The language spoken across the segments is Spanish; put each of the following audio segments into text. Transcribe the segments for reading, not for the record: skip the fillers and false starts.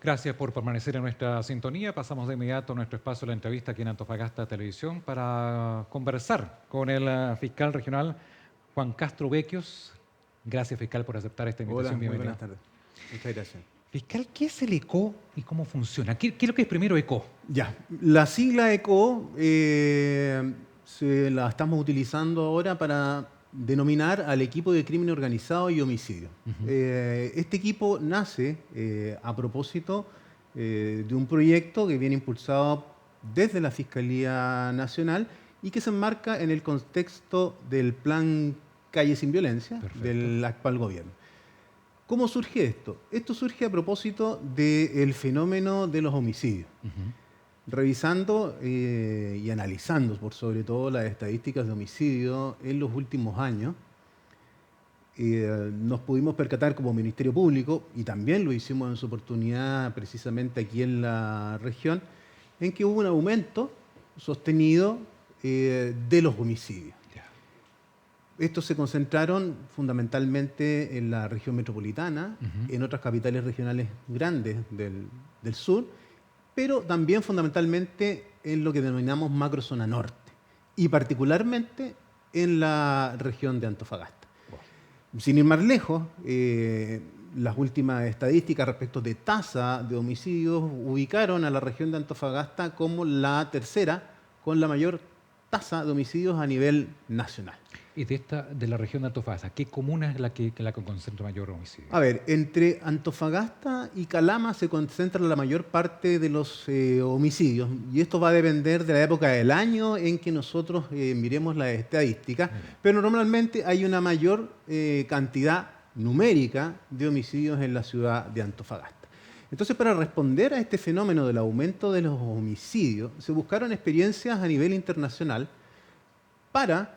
Gracias por permanecer en nuestra sintonía. Pasamos de inmediato a nuestro espacio de la entrevista aquí en Antofagasta Televisión para conversar con el fiscal regional Juan Castro Vecchios. Gracias, fiscal, por aceptar esta Hola, invitación. muy Bienvenido. buenas tardes. Muchas gracias. Fiscal, ¿qué es el ECO y cómo funciona? ¿Qué es lo que es primero ECO? Ya, la sigla ECO se la estamos utilizando ahora para denominar al equipo de crimen organizado y homicidio. Este equipo nace a propósito de un proyecto que viene impulsado desde la Fiscalía Nacional y que se enmarca en el contexto del Plan Calle Sin Violencia Perfecto. del actual gobierno. ¿Cómo surge esto? Esto surge a propósito del fenómeno de los homicidios. Revisando y analizando, por sobre todo, las estadísticas de homicidio en los últimos años, nos pudimos percatar como Ministerio Público, y también lo hicimos en su oportunidad precisamente aquí en la región, en que hubo un aumento sostenido de los homicidios. Estos se concentraron fundamentalmente en la región metropolitana, en otras capitales regionales grandes del sur, pero también fundamentalmente en lo que denominamos macrozona norte y particularmente en la región de Antofagasta. Sin ir más lejos, las últimas estadísticas respecto de tasa de homicidios ubicaron a la región de Antofagasta como la tercera con la mayor tasa de homicidios a nivel nacional. Y de la región de Antofagasta, ¿qué comuna es la que concentra mayor homicidio? A ver, entre Antofagasta y Calama se concentra la mayor parte de los homicidios, y esto va a depender de la época del año en que nosotros miremos las estadísticas, pero normalmente hay una mayor cantidad numérica de homicidios en la ciudad de Antofagasta. Entonces, para responder a este fenómeno del aumento de los homicidios, se buscaron experiencias a nivel internacional para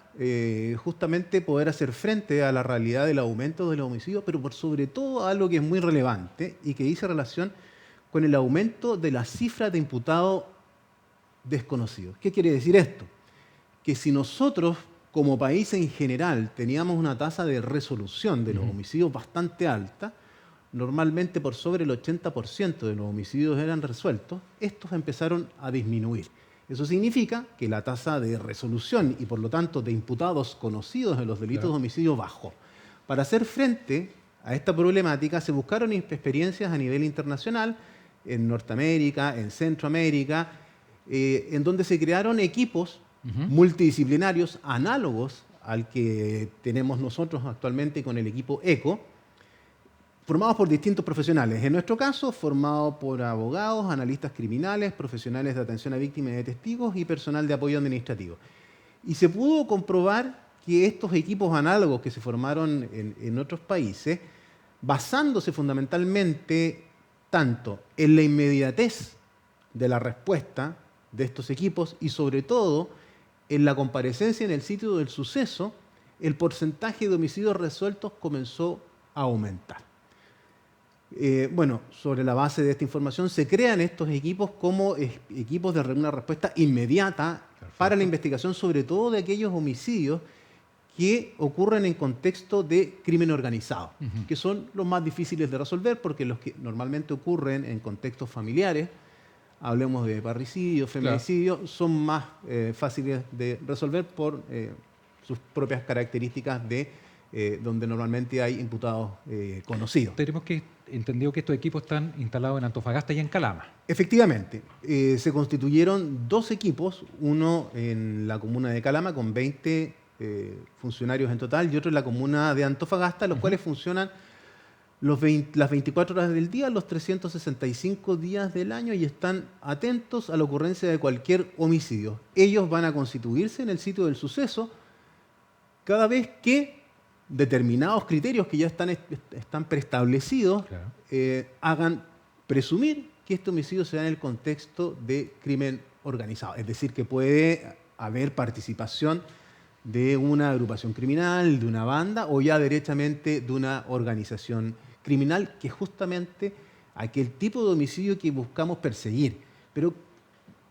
justamente poder hacer frente a la realidad del aumento de los homicidios, pero por sobre todo algo que es muy relevante y que dice relación con el aumento de la cifra de imputados desconocidos. ¿Qué quiere decir esto? Que si nosotros, como país en general, teníamos una tasa de resolución de los homicidios bastante alta, normalmente por sobre el 80% de los homicidios eran resueltos, estos empezaron a disminuir. Eso significa que la tasa de resolución y por lo tanto de imputados conocidos en los delitos de homicidio bajó. Para hacer frente a esta problemática se buscaron experiencias a nivel internacional, en Norteamérica, en Centroamérica, en donde se crearon equipos multidisciplinarios análogos al que tenemos nosotros actualmente con el equipo ECO, formados por distintos profesionales. En nuestro caso, formados por abogados, analistas criminales, profesionales de atención a víctimas y de testigos y personal de apoyo administrativo. Y se pudo comprobar que estos equipos análogos que se formaron en otros países, basándose fundamentalmente tanto en la inmediatez de la respuesta de estos equipos y sobre todo en la comparecencia en el sitio del suceso, el porcentaje de homicidios resueltos comenzó a aumentar. Sobre la base de esta información se crean estos equipos como equipos de una respuesta inmediata para la investigación, sobre todo de aquellos homicidios que ocurren en contexto de crimen organizado, que son los más difíciles de resolver porque los que normalmente ocurren en contextos familiares, hablemos de parricidio, feminicidio, son más fáciles de resolver por sus propias características de donde normalmente hay imputados conocidos. Tenemos que entendido que estos equipos están instalados en Antofagasta y en Calama. Efectivamente, se constituyeron dos equipos, uno en la comuna de Calama con 20 funcionarios en total y otro en la comuna de Antofagasta, los cuales funcionan las 24 horas del día, los 365 días del año y están atentos a la ocurrencia de cualquier homicidio. Ellos van a constituirse en el sitio del suceso cada vez que determinados criterios que ya están preestablecidos hagan presumir que este homicidio se da en el contexto de crimen organizado. Es decir, que puede haber participación de una agrupación criminal, de una banda o ya derechamente de una organización criminal, que es justamente aquel tipo de homicidio que buscamos perseguir. Pero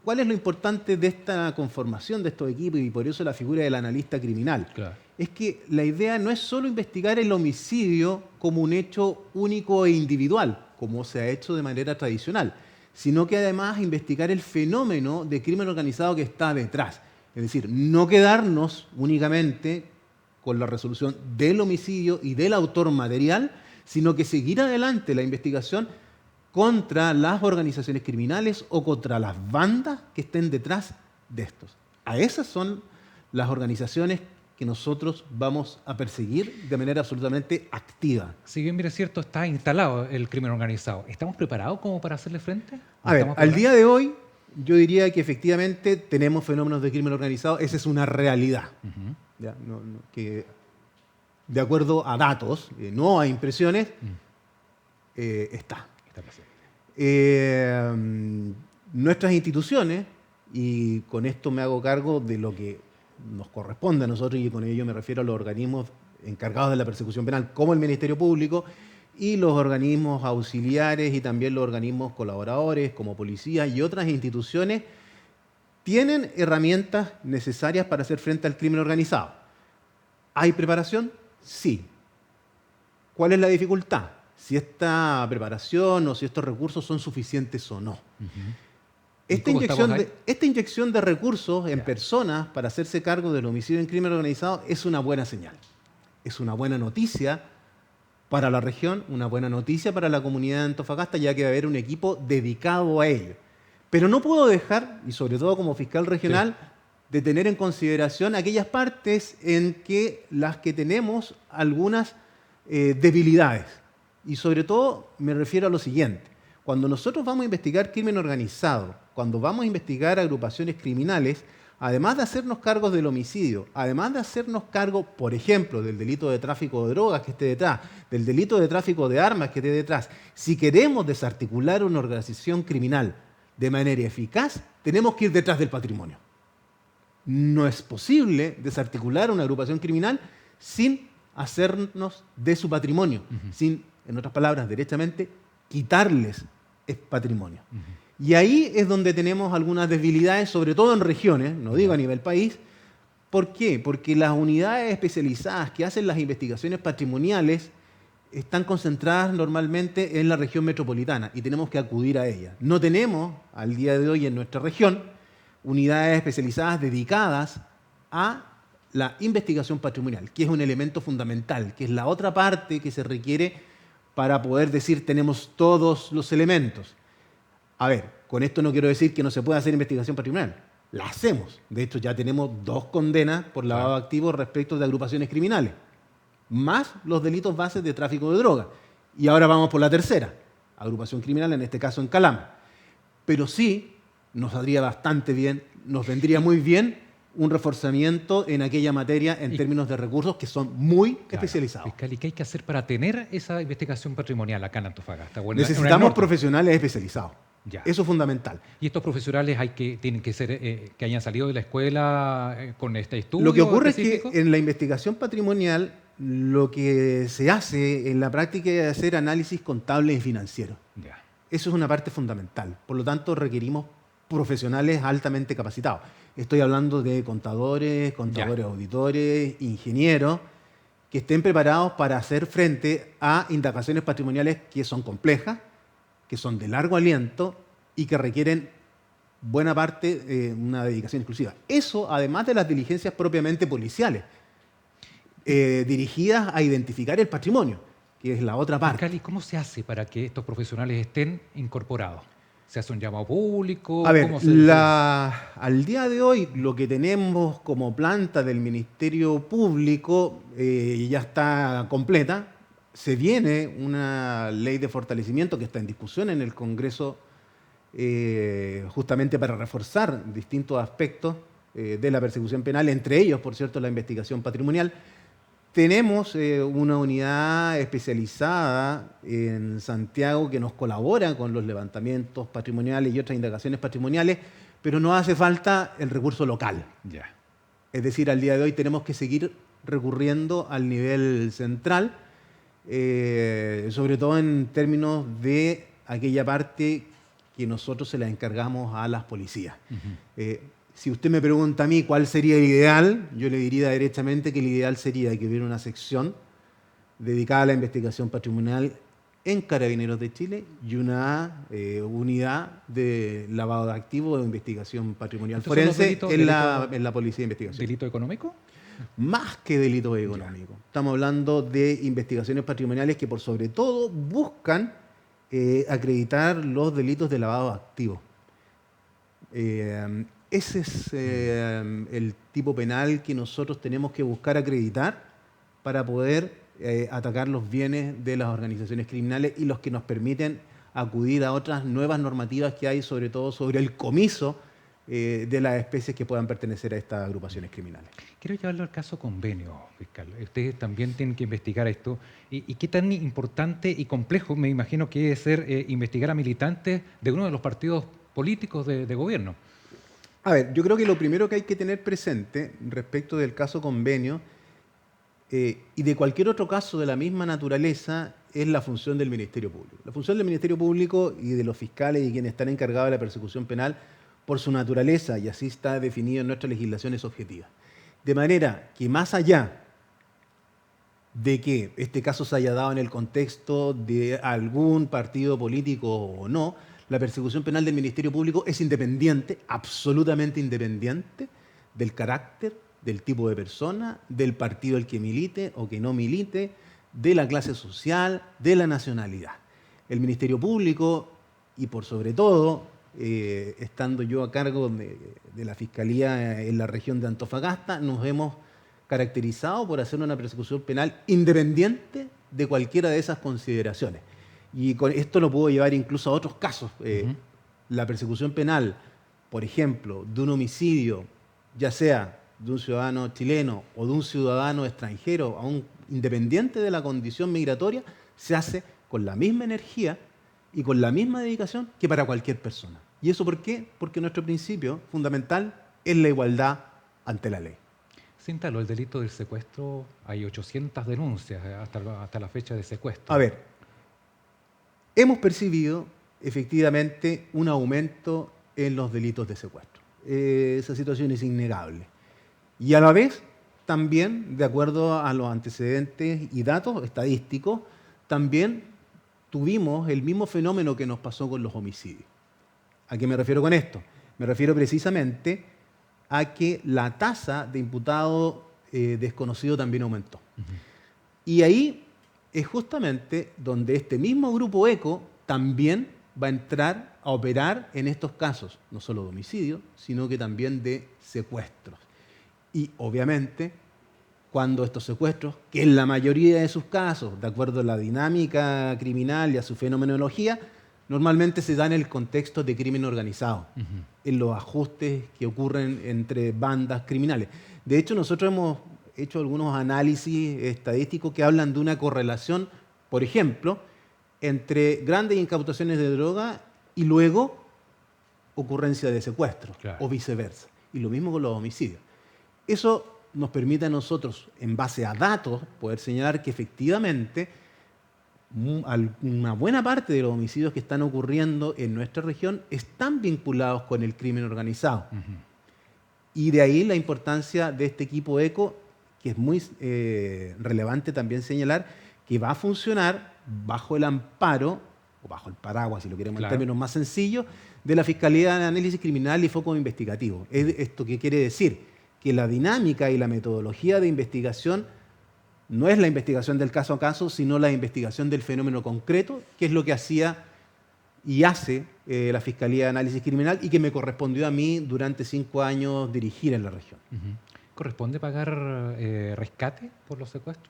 ¿cuál es lo importante de esta conformación de estos equipos y por eso la figura del analista criminal? Claro. Es que la idea no es solo investigar el homicidio como un hecho único e individual, como se ha hecho de manera tradicional, sino que además investigar el fenómeno de crimen organizado que está detrás. Es decir, no quedarnos únicamente con la resolución del homicidio y del autor material, sino que seguir adelante la investigación contra las organizaciones criminales o contra las bandas que estén detrás de estos. A esas son las organizaciones que nosotros vamos a perseguir de manera absolutamente activa. Si bien es cierto, está instalado el crimen organizado, ¿estamos preparados como para hacerle frente? A ver, ¿Estamos al preparados? día de hoy yo diría que efectivamente tenemos fenómenos de crimen organizado, esa es una realidad. Ujú. ¿Ya? Que de acuerdo a datos, no a impresiones, está. Está presente. Nuestras instituciones, y con esto me hago cargo de lo que nos corresponde a nosotros, y con ello me refiero a los organismos encargados de la persecución penal, como el Ministerio Público, y los organismos auxiliares y también los organismos colaboradores, como policía y otras instituciones, tienen herramientas necesarias para hacer frente al crimen organizado. ¿Hay preparación? Sí. ¿Cuál es la dificultad? Si esta preparación o si estos recursos son suficientes o no. ¿Y cómo estamos ahí? Esta inyección de recursos en Ya. personas para hacerse cargo del homicidio en crimen organizado es una buena señal. Es una buena noticia para la región, una buena noticia para la comunidad de Antofagasta, ya que va a haber un equipo dedicado a ello. Pero no puedo dejar, y sobre todo como fiscal regional, de tener en consideración aquellas partes en que las que tenemos algunas debilidades. Y sobre todo me refiero a lo siguiente. Cuando nosotros vamos a investigar crimen organizado, cuando vamos a investigar agrupaciones criminales, además de hacernos cargos del homicidio, además de hacernos cargo, por ejemplo, del delito de tráfico de drogas que esté detrás, del delito de tráfico de armas que esté detrás, si queremos desarticular una organización criminal de manera eficaz, tenemos que ir detrás del patrimonio. No es posible desarticular una agrupación criminal sin hacernos de su patrimonio, sin, en otras palabras, derechamente, quitarles el patrimonio. Y ahí es donde tenemos algunas debilidades, sobre todo en regiones, no digo a nivel país. ¿Por qué? Porque las unidades especializadas que hacen las investigaciones patrimoniales están concentradas normalmente en la región metropolitana y tenemos que acudir a ellas. No tenemos, al día de hoy en nuestra región, unidades especializadas dedicadas a la investigación patrimonial, que es un elemento fundamental, que es la otra parte que se requiere para poder decir tenemos todos los elementos. A ver, con esto no quiero decir que no se pueda hacer investigación patrimonial. La hacemos. De hecho, ya tenemos 2 condenas por lavado de activos respecto de agrupaciones criminales, más los delitos bases de tráfico de drogas. Y ahora vamos por la tercera, agrupación criminal, en este caso en Calama. Pero sí, nos saldría bastante bien, nos vendría muy bien un reforzamiento en aquella materia en términos de recursos que son muy especializados. Fiscal, ¿y qué hay que hacer para tener esa investigación patrimonial acá en Antofagasta? Bueno, en el Necesitamos norte. profesionales especializados. Ya. Eso es fundamental. ¿Y estos profesionales tienen que ser que hayan salido de la escuela con este estudio Lo que ocurre específico? es que en la investigación patrimonial lo que se hace en la práctica es hacer análisis contable y financiero. Ya. Eso es una parte fundamental. Por lo tanto, requerimos profesionales altamente capacitados. Estoy hablando de contadores, auditores, ingenieros, que estén preparados para hacer frente a indagaciones patrimoniales que son complejas, que son de largo aliento y que requieren buena parte una dedicación exclusiva. Eso, además de las diligencias propiamente policiales, dirigidas a identificar el patrimonio, que es la otra parte. Fiscal, ¿y cómo se hace para que estos profesionales estén incorporados? ¿Se hace un llamado público? A ver, ¿Cómo se- al día de hoy lo que tenemos como planta del Ministerio Público ya está completa. Se viene una ley de fortalecimiento que está en discusión en el Congreso justamente para reforzar distintos aspectos de la persecución penal, entre ellos, por cierto, la investigación patrimonial. Tenemos una unidad especializada en Santiago que nos colabora con los levantamientos patrimoniales y otras indagaciones patrimoniales, pero no hace falta el recurso local. Ya. Es decir, al día de hoy tenemos que seguir recurriendo al nivel central, sobre todo en términos de aquella parte que nosotros se la encargamos a las policías. Si usted me pregunta a mí cuál sería el ideal, yo le diría derechamente que el ideal sería que hubiera una sección dedicada a la investigación patrimonial en Carabineros de Chile y una unidad de lavado de activos o investigación patrimonial Entonces, los forense delitos, en la Policía de Investigación. ¿delito económico? Más que delitos económicos. Estamos hablando de investigaciones patrimoniales que por sobre todo buscan acreditar los delitos de lavado de activos. Ese es el tipo penal que nosotros tenemos que buscar acreditar para poder atacar los bienes de las organizaciones criminales y los que nos permiten acudir a otras nuevas normativas que hay, sobre todo sobre el comiso de las especies que puedan pertenecer a estas agrupaciones criminales. Quiero llevarlo al caso convenio, fiscal. Ustedes también tienen que investigar esto. ¿Y qué tan importante y complejo me imagino que es ser investigar a militantes de uno de los partidos políticos de gobierno? A ver, yo creo que lo primero que hay que tener presente respecto del caso convenio y de cualquier otro caso de la misma naturaleza es la función del Ministerio Público. La función del Ministerio Público y de los fiscales y quienes están encargados de la persecución penal, por su naturaleza, y así está definido en nuestra legislación, es objetiva. De manera que más allá de que este caso se haya dado en el contexto de algún partido político o no, la persecución penal del Ministerio Público es independiente, absolutamente independiente del carácter, del tipo de persona, del partido al que milite o que no milite, de la clase social, de la nacionalidad. El Ministerio Público, y por sobre todo, estando yo a cargo de la Fiscalía en la región de Antofagasta, nos hemos caracterizado por hacer una persecución penal independiente de cualquiera de esas consideraciones. Y con esto lo puedo llevar incluso a otros casos. La persecución penal, por ejemplo, de un homicidio, ya sea de un ciudadano chileno o de un ciudadano extranjero, aún independiente de la condición migratoria, se hace con la misma energía y con la misma dedicación que para cualquier persona. ¿Y eso por qué? Porque nuestro principio fundamental es la igualdad ante la ley. Se instaló el delito del secuestro, hay 800 denuncias hasta la fecha de secuestro. A ver, hemos percibido efectivamente un aumento en los delitos de secuestro. Esa situación es innegable. Y a la vez, también, de acuerdo a los antecedentes y datos estadísticos, también tuvimos el mismo fenómeno que nos pasó con los homicidios. ¿A qué me refiero con esto? Me refiero precisamente a que la tasa de imputado desconocido también aumentó. Y ahí es justamente donde este mismo grupo ECO también va a entrar a operar en estos casos, no solo de homicidio, sino que también de secuestros. Y obviamente, cuando estos secuestros, que en la mayoría de sus casos, de acuerdo a la dinámica criminal y a su fenomenología, normalmente se da en el contexto de crimen organizado, en los ajustes que ocurren entre bandas criminales. De hecho, nosotros hemos hecho algunos análisis estadísticos que hablan de una correlación, por ejemplo, entre grandes incautaciones de droga y luego ocurrencia de secuestros, claro, o viceversa. Y lo mismo con los homicidios. Eso nos permite a nosotros, en base a datos, poder señalar que efectivamente una buena parte de los homicidios que están ocurriendo en nuestra región están vinculados con el crimen organizado. Y de ahí la importancia de este equipo ECO, que es muy relevante también señalar, que va a funcionar bajo el amparo, o bajo el paraguas, si lo queremos, claro, en términos más sencillos, de la Fiscalía de Análisis Criminal y Foco Investigativo. ¿Esto qué quiere decir? Que la dinámica y la metodología de investigación no es la investigación del caso a caso, sino la investigación del fenómeno concreto, que es lo que hacía y hace la Fiscalía de Análisis Criminal y que me correspondió a mí durante 5 años dirigir en la región. ¿Corresponde pagar rescate por los secuestros?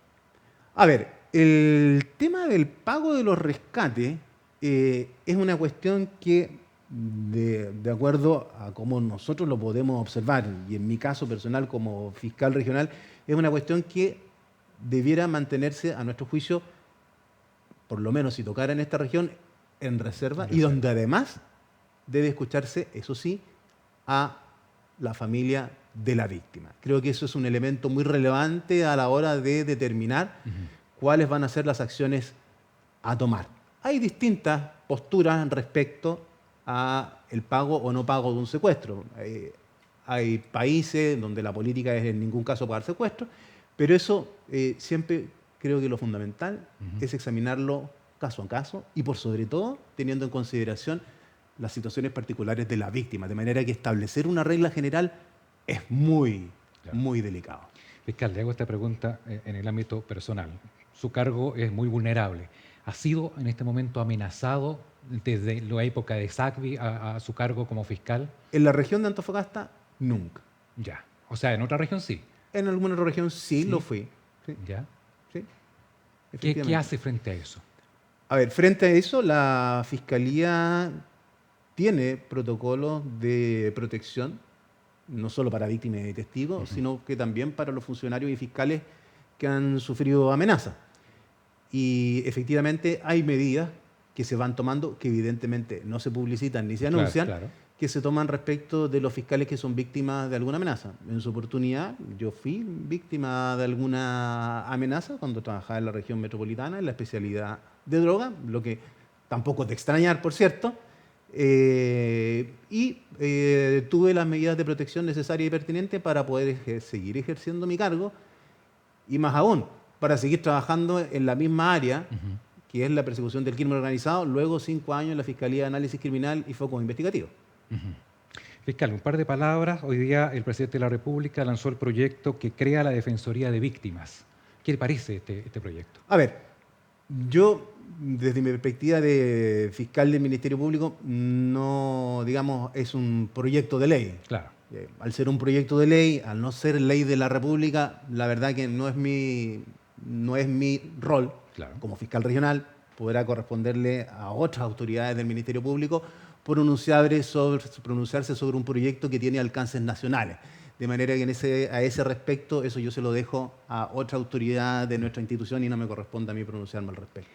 A ver, el tema del pago de los rescates es una cuestión que, de acuerdo a cómo nosotros lo podemos observar, y en mi caso personal como fiscal regional, es una cuestión que debiera mantenerse, a nuestro juicio, por lo menos si tocara en esta región, en reserva, y donde además debe escucharse, eso sí, a la familia de la víctima. Creo que eso es un elemento muy relevante a la hora de determinar cuáles van a ser las acciones a tomar. Hay distintas posturas respecto a el pago o no pago de un secuestro. Hay países donde la política es en ningún caso pagar secuestro, pero eso siempre creo que lo fundamental es examinarlo caso a caso y por sobre todo teniendo en consideración las situaciones particulares de la víctima, de manera que establecer una regla general es muy, Claro. muy delicado. Fiscal, le hago esta pregunta en el ámbito personal. Su cargo es muy vulnerable. ¿Ha sido en este momento amenazado desde la época de SACBI a su cargo como fiscal? En la región de Antofagasta, nunca. Ya. O sea, en otra región sí. En alguna otra región sí, Sí. lo fui. Sí, ¿Ya? sí, ¿Qué efectivamente. hace frente a eso? A ver, frente a eso, la Fiscalía tiene protocolos de protección, no solo para víctimas y testigos, sino que también para los funcionarios y fiscales que han sufrido amenazas. Y efectivamente hay medidas que se van tomando, que evidentemente no se publicitan ni se Claro, anuncian, claro. que se toman respecto de los fiscales que son víctimas de alguna amenaza. En su oportunidad, yo fui víctima de alguna amenaza cuando trabajaba en la región metropolitana, en la especialidad de droga, lo que tampoco es de extrañar, por cierto, tuve las medidas de protección necesarias y pertinentes para poder seguir ejerciendo mi cargo y más aún, para seguir trabajando en la misma área, que es la persecución del crimen organizado, luego 5 años en la Fiscalía de Análisis Criminal y Focos Investigativos. Fiscal, un par de palabras. Hoy día el presidente de la República lanzó el proyecto que crea la Defensoría de Víctimas. ¿Qué le parece este proyecto? A ver, yo, desde mi perspectiva de fiscal del Ministerio Público, no, digamos, es un proyecto de ley. Claro. Al ser un proyecto de ley, al no ser ley de la República, la verdad que no es mi rol Claro. como fiscal regional, podrá corresponderle a otras autoridades del Ministerio Público pronunciarse sobre un proyecto que tiene alcances nacionales. De manera que a ese respecto, eso yo se lo dejo a otra autoridad de nuestra institución y no me corresponde a mí pronunciarme al respecto.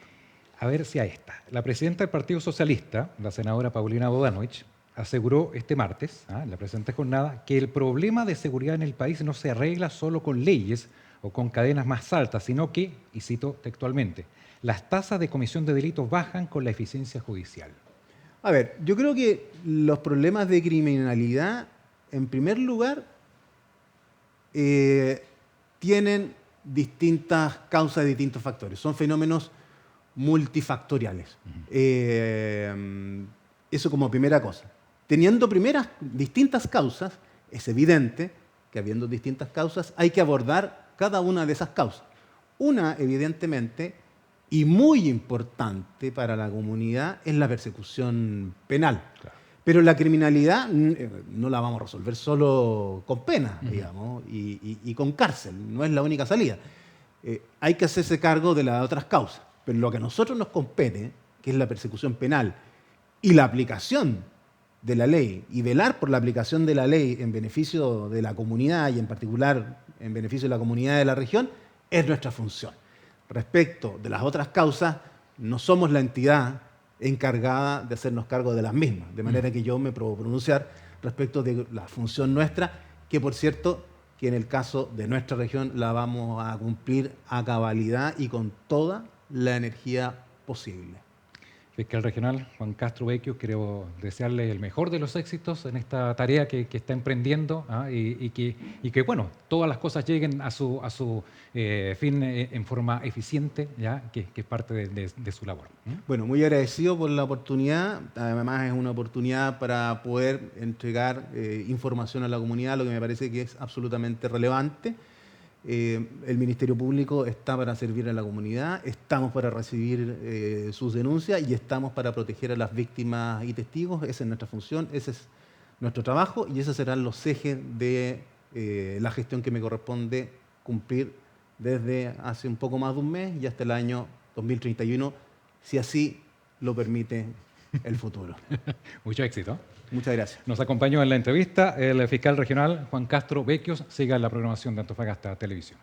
A ver si a esta. La presidenta del Partido Socialista, la senadora Paulina Bodanovich, aseguró este martes, en la presente jornada, que el problema de seguridad en el país no se arregla solo con leyes o con cadenas más altas, sino que, y cito textualmente, las tasas de comisión de delitos bajan con la eficiencia judicial. A ver, yo creo que los problemas de criminalidad, en primer lugar, tienen distintas causas y distintos factores. Son fenómenos multifactoriales. Eso como primera cosa. Teniendo distintas causas, es evidente que habiendo distintas causas hay que abordar cada una de esas causas. Una, evidentemente, y muy importante para la comunidad, es la persecución penal. Claro. Pero la criminalidad no la vamos a resolver solo con pena, digamos, y con cárcel. No es la única salida. Hay que hacerse cargo de las otras causas. Pero lo que a nosotros nos compete, que es la persecución penal y la aplicación de la ley, y velar por la aplicación de la ley en beneficio de la comunidad y en particular en beneficio de la comunidad de la región, es nuestra función. Respecto de las otras causas, no somos la entidad encargada de hacernos cargo de las mismas, de manera que yo me puedo pronunciar respecto de la función nuestra, que por cierto, que en el caso de nuestra región la vamos a cumplir a cabalidad y con toda la energía posible. Fiscal regional Juan Castro Vecchio, quiero desearle el mejor de los éxitos en esta tarea que está emprendiendo, y que, bueno, todas las cosas lleguen a su fin en forma eficiente, ¿ya? Que es parte de su labor. Bueno, muy agradecido por la oportunidad. Además es una oportunidad para poder entregar información a la comunidad, lo que me parece que es absolutamente relevante. El Ministerio Público está para servir a la comunidad, estamos para recibir sus denuncias y estamos para proteger a las víctimas y testigos. Esa es nuestra función, ese es nuestro trabajo y esos serán los ejes de la gestión que me corresponde cumplir desde hace un poco más de un mes y hasta el año 2031, si así lo permite el futuro. Mucho éxito. Muchas gracias. Nos acompañó en la entrevista el fiscal regional Juan Castro Vecchios. Siga la programación de Antofagasta Televisión.